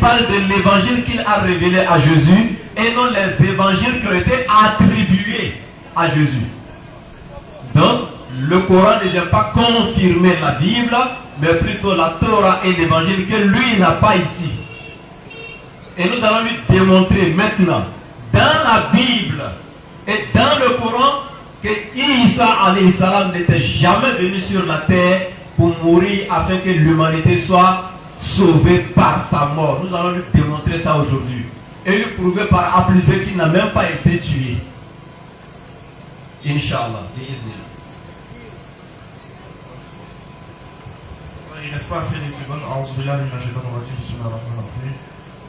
parle de l'évangile qu'il a révélé à Jésus et non les évangiles qui ont été attribués à Jésus. Donc, le Coran ne vient pas confirmer la Bible, mais plutôt la Torah et l'évangile que lui n'a pas ici. Et nous allons lui démontrer maintenant, dans la Bible et dans le Coran, que Isa alayhi salam n'était jamais venu sur la terre pour mourir afin que l'humanité soit sauvée par sa mort. Nous allons lui démontrer ça aujourd'hui. Et lui prouver par A plus B qu'il n'a même pas été tué. Inch'Allah. Il reste pas assez de secondes.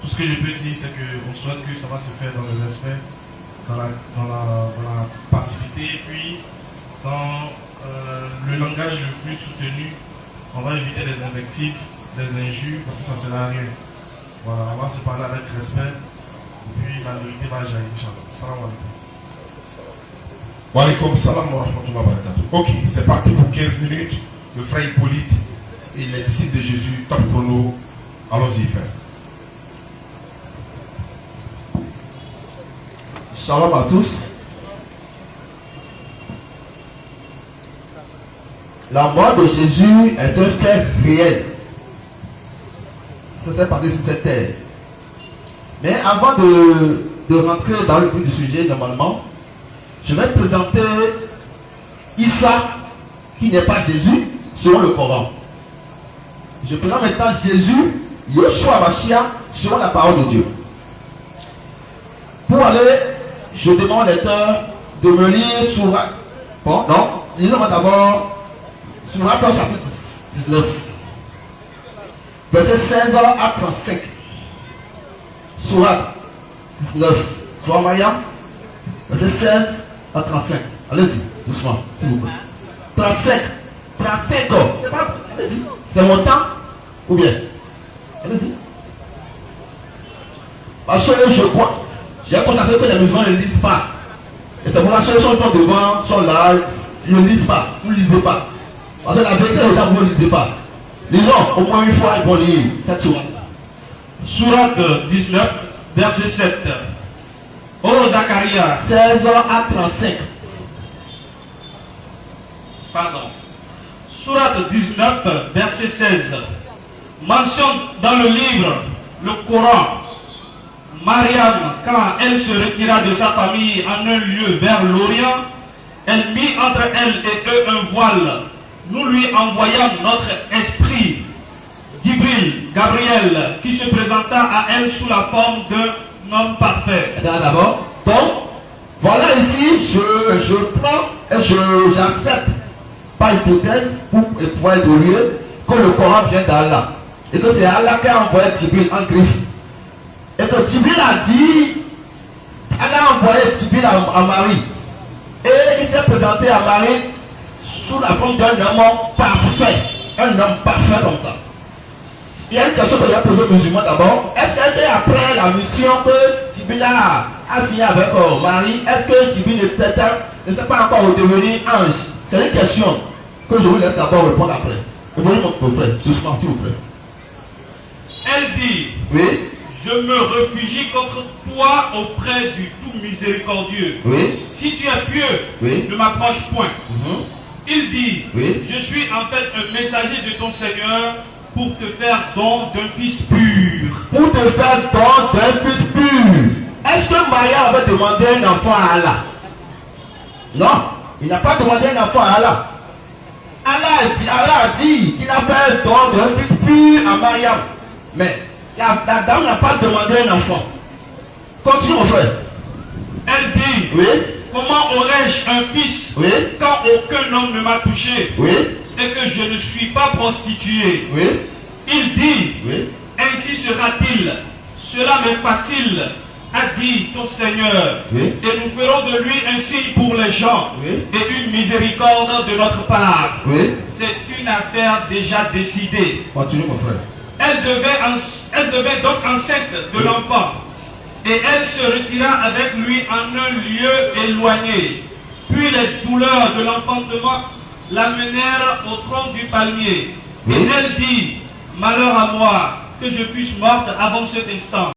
Tout ce que je peux dire, c'est qu'on souhaite que ça va se faire dans le respect, dans la passivité, et puis dans le langage le plus soutenu. On va éviter les invectives, les injures, parce que ça ne sert à rien. Voilà, on va se parler avec respect, et puis la vérité va jaillir, Inch'Allah. Salam alaikum. Wa alaikum salam wa rahmatullahi wa barakatuh. Ok, c'est parti pour 15 minutes. Le frère Hippolyte et les disciples de Jésus, top chrono. Allons-y, frère. Shalom à tous. La mort de Jésus est un fait réel. Ça s'est passé sur cette terre. Mais avant de rentrer dans le but du sujet, normalement, je vais présenter Issa, qui n'est pas Jésus, selon le Coran. Je présente maintenant Jésus, Yoshua Mashiach, selon la parole de Dieu. Pour aller, je demande aux lecteurs de me lire sur... Bon, non, lisons d'abord sur Acte chapitre 19, verset 16 à 35. Sourate 19, Sourate Mariam, verset 16 à 35. Allez-y, doucement, s'il vous plaît. 35, c'est pas... C'est mon temps ou bien? Allez-y. Parce que je crois, j'ai constaté que les musulmans ne lisent pas. Et c'est pour la seule chose sont devant, sont là, ils ne lisent pas, vous ne lisez pas. Parce que la vérité est ça, vous ne lisez pas. Lisons, au moins une fois, ils vont lire. Cette sourate. Sourate 19, verset 7. Oh Zacharie, 16 à 35. Pardon. Sourate 19, verset 16. Mentionne dans le livre, le Coran, Mariam, quand elle se retira de sa famille en un lieu vers l'Orient, elle mit entre elle et eux un voile. Nous lui envoyâmes notre esprit, Gabriel, qui se présenta à elle sous la forme d'un homme parfait. D'abord, donc, voilà ici, je prends et j'accepte, par hypothèse, pour pouvoir évoluer, que le Coran vient d'Allah. Et que c'est Allah qui a envoyé Jibril en griffe. Et que Jibril a dit, Allah a envoyé Jibril à Marie. Et il s'est présenté à Marie sous la forme d'un homme parfait. Un homme parfait comme ça. Il y a une question que j'ai posée aux musulmans d'abord. Est-ce que après la mission que Jibril a signé avec Marie, est-ce que Jibril ne s'est pas encore devenu ange? C'est une question que je vous laisse d'abord répondre après. Et vous mon frère, doucement s'il vous plaît. Elle dit, oui, je me réfugie contre toi auprès du tout miséricordieux. Oui. Si tu es pieux, Oui. ne m'approche point. Il dit, Oui. je suis en fait un messager de ton Seigneur pour te faire don d'un fils pur. Pour te faire don d'un fils pur. Est-ce que Maria avait demandé un enfant à Allah? Non, il n'a pas demandé un enfant à Allah. Allah a dit qu'il a fait un don d'un fils pur à Mariam. Mais la dame n'a pas demandé un enfant. Continue mon frère. Elle dit, Oui. comment aurais-je un fils Oui. quand aucun homme ne m'a touché Oui. et que je ne suis pas prostituée? Oui. Il dit, Oui. ainsi sera-t-il. Cela m'est facile, a dit ton Seigneur. Oui. Et nous ferons de lui un signe pour les gens. Oui. Et une miséricorde de notre part. Oui. C'est une affaire déjà décidée. Continue mon frère. Elle devait donc enceinte de l'enfant. Et elle se retira avec lui en un lieu éloigné. Puis les douleurs de l'enfantement l'amenèrent au tronc du palmier. Oui. Et elle dit, malheur à moi, que je fusse morte avant cet instant.